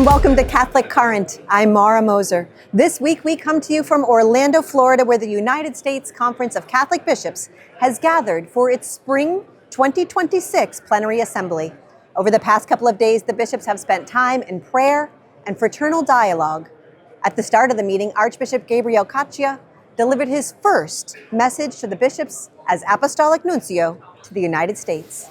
and welcome to Catholic Current. I'm Mara Moser. This week we come to you from Orlando, Florida, where the United States Conference of Catholic Bishops has gathered for its spring 2026 plenary assembly. Over the past couple of days, the bishops have spent time in prayer and fraternal dialogue. At the start of the meeting, Archbishop Gabriel Caccia delivered his first message to the bishops as Apostolic Nuncio to the United States.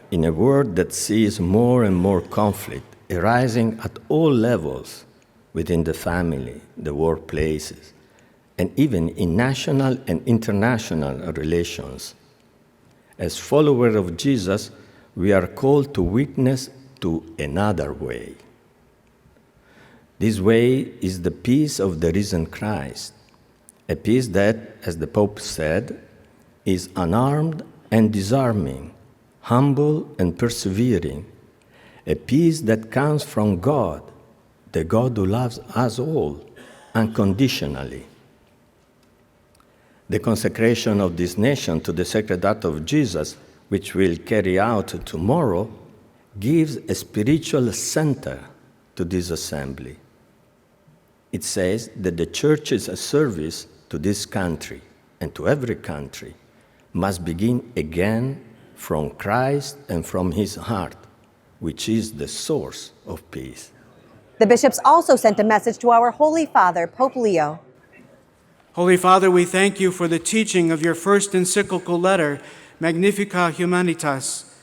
In a world that sees more and more conflict arising at all levels within the family, the workplaces, and even in national and international relations, as followers of Jesus, we are called to witness to another way. This way is the peace of the risen Christ, a peace that, as the Pope said, is unarmed and disarming, humble and persevering, a peace that comes from God, the God who loves us all unconditionally. The consecration of this nation to the Sacred Heart of Jesus, which we'll carry out tomorrow, gives a spiritual center to this assembly. It says that the Church's service to this country and to every country must begin again from Christ and from his heart, which is the source of peace. The bishops also sent a message to our Holy Father, Pope Leo. Holy Father, we thank you for the teaching of your first encyclical letter, Magnificat Humanitas,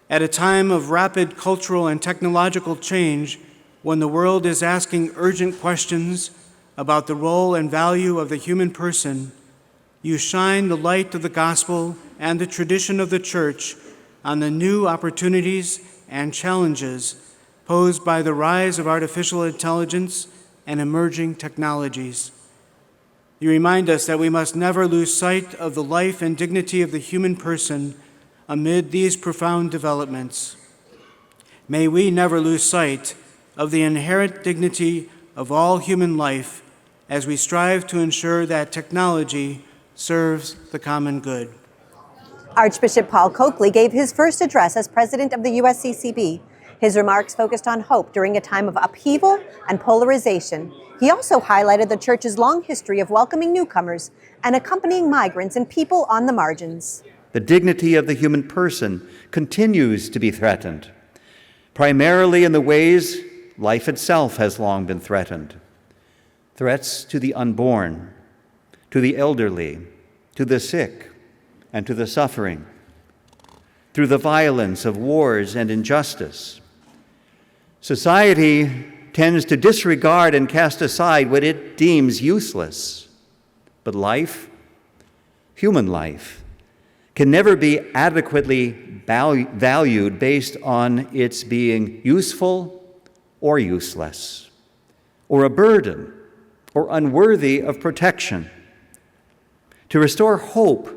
at a time of rapid cultural and technological change, when the world is asking urgent questions about the role and value of the human person. You shine the light of the gospel and the tradition of the Church on the new opportunities and challenges posed by the rise of artificial intelligence and emerging technologies. You remind us that we must never lose sight of the life and dignity of the human person amid these profound developments. May we never lose sight of the inherent dignity of all human life as we strive to ensure that technology serves the common good. Archbishop Paul Coakley gave his first address as president of the USCCB. His remarks focused on hope during a time of upheaval and polarization. He also highlighted the Church's long history of welcoming newcomers and accompanying migrants and people on the margins. The dignity of the human person continues to be threatened, primarily in the ways life itself has long been threatened. Threats to the unborn, to the elderly, to the sick, and to the suffering, through the violence of wars and injustice. Society tends to disregard and cast aside what it deems useless. But life, human life, can never be adequately valued based on its being useful or useless, or a burden, or unworthy of protection. To restore hope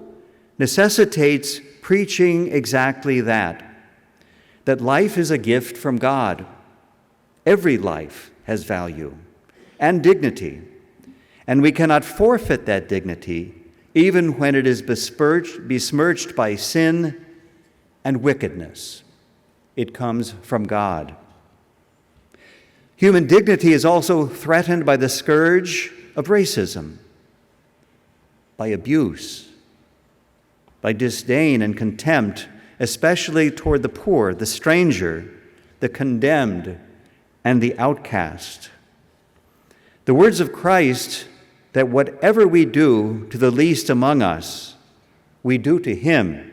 necessitates preaching exactly that life is a gift from God. Every life has value and dignity, and we cannot forfeit that dignity even when it is besmirched by sin and wickedness. It comes from God. Human dignity is also threatened by the scourge of racism, by abuse, by disdain and contempt, especially toward the poor, the stranger, the condemned, and the outcast. The words of Christ that whatever we do to the least among us, we do to him,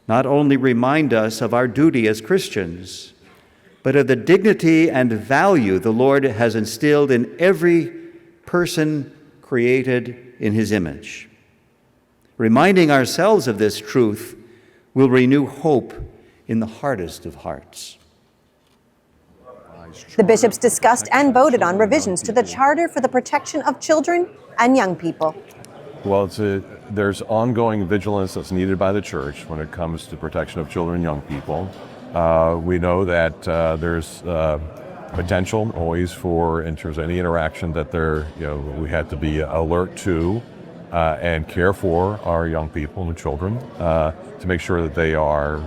not only remind us of our duty as Christians, but of the dignity and value the Lord has instilled in every person created in his image. Reminding ourselves of this truth will renew hope in the hardest of hearts. The bishops discussed and voted on revisions to the Charter for the Protection of Children and Young People. Well, there's ongoing vigilance that's needed by the Church when it comes to protection of children and young people. We know that there's potential always for, in terms of any interaction, that we have to be alert to and care for our young people and children to make sure that they are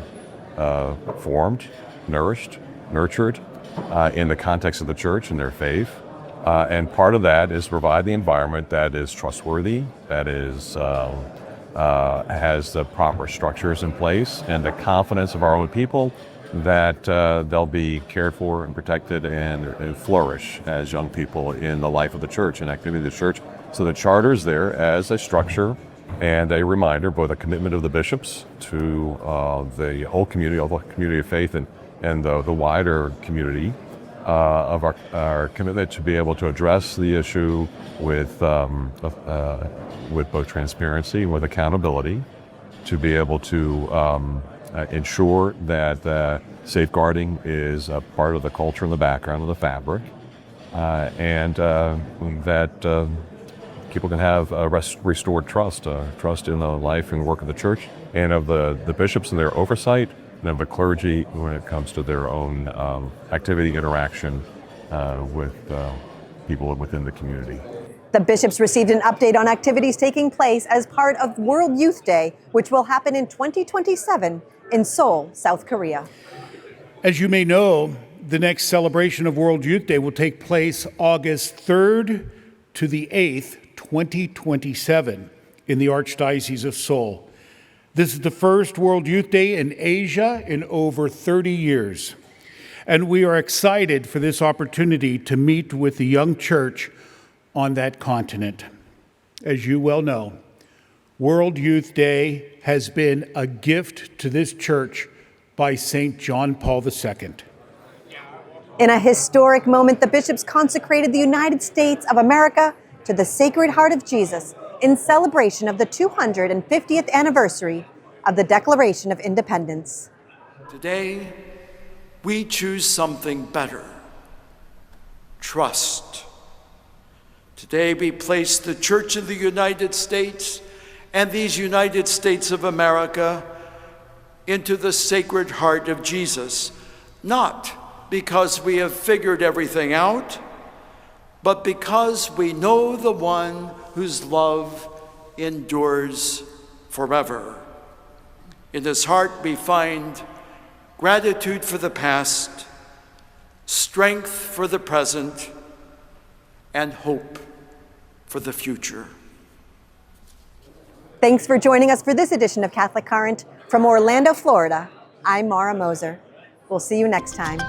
formed, nourished, nurtured, in the context of the church and their faith. And part of that is provide the environment that is trustworthy, that is has the proper structures in place, and the confidence of our own people that they'll be cared for and protected and flourish as young people in the life of the church and activity of the church. So the charter is there as a structure and a reminder, both a commitment of the bishops to the whole community, all the community of faith, and the wider community of our commitment to be able to address the issue with both transparency and with accountability, to be able to ensure that safeguarding is a part of the culture and the background of the fabric, and that people can have restored trust in the life and work of the church and of the bishops and their oversight, and of the clergy when it comes to their own activity, interaction with people within the community. The bishops received an update on activities taking place as part of World Youth Day, which will happen in 2027 in Seoul, South Korea. As you may know, the next celebration of World Youth Day will take place August 3rd to the 8th, 2027, in the Archdiocese of Seoul. This is the first World Youth Day in Asia in over 30 years. And we are excited for this opportunity to meet with the young church on that continent. As you well know, World Youth Day has been a gift to this church by St. John Paul II. In a historic moment, the bishops consecrated the United States of America to the Sacred Heart of Jesus in celebration of the 250th anniversary of the Declaration of Independence. Today, we choose something better: trust. Today, we place the Church of the United States and these United States of America into the Sacred Heart of Jesus, not because we have figured everything out, but because we know the one whose love endures forever. In his heart we find gratitude for the past, strength for the present, and hope for the future. Thanks for joining us for this edition of Catholic Current. From Orlando, Florida, I'm Mara Moser. We'll see you next time.